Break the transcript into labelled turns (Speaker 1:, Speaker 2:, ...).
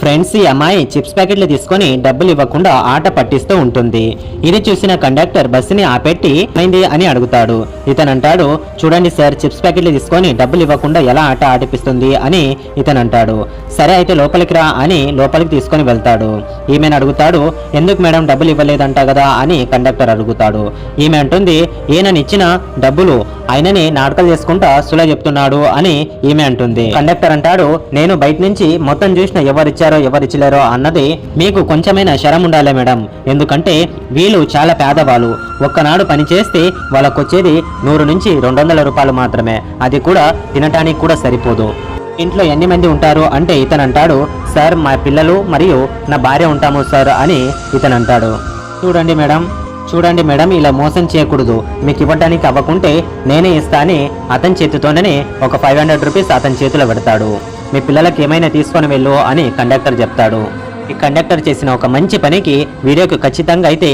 Speaker 1: Friends ఈ అమ్మాయి chips ప్యాకెట్లు తీసుకొని డబ్బులు ఇవ్వకుండా ఆట పట్టిస్తూ ఉంటుంది. ఇది చూసిన కండక్టర్ బస్సుని ఆపెట్టి అయింది అని అడుగుతాడు. ఇతను అంటాడు, చూడండి సార్, చిప్స్ ప్యాకెట్లు తీసుకొని డబ్బులు ఇవ్వకుండా ఎలా ఆట ఆడిపిస్తుంది అని ఇతను అంటాడు. సరే అయితే లోపలికి రా అని లోపలికి తీసుకొని వెళ్తాడు. ఈమెను అడుగుతాడు, ఎందుకు మేడం డబ్బులు ఇవ్వలేదంట కదా అని కండక్టర్ అడుగుతాడు. ఈమె అంటుంది, ఈయననిచ్చిన డబ్బులు ఆయనని నాటకాలు చేసుకుంటా సులా చెప్తున్నాడు అని ఈమె అంటుంది. కండక్టర్ అంటాడు, నేను బయట నుంచి మొత్తం చూసిన ఎవరిచ్చారో ఎవరిచ్చలేరో అన్నది మీకు కొంచెమైనా శరం ఉండాలి మేడం, ఎందుకంటే వీళ్ళు చాలా పేదవాళ్ళు. ఒక్కనాడు పని చేస్తే వాళ్ళకొచ్చేది 100 నుంచి 200 రూపాయలు మాత్రమే, అది కూడా తినటానికి కూడా సరిపోదు. ఇంట్లో ఎన్ని మంది ఉంటారు అంటే ఇతను అంటాడు, సార్ మా పిల్లలు మరియు నా భార్య ఉంటాము సార్ అని ఇతను అంటాడు. చూడండి మేడం ఇలా మోసం చేయకూడదు, మీకు ఇవ్వడానికి అవ్వకుంటే నేనే ఇస్తా అని అతని చేతితోనే ఒక 500 రూపీస్ అతని చేతిలో పెడతాడు. మీ పిల్లలకి ఏమైనా తీసుకొని వెళ్ళు అని కండక్టర్ చెప్తాడు. ఈ కండక్టర్ చేసిన ఒక మంచి పనికి వీడియోకి ఖచ్చితంగా అయితే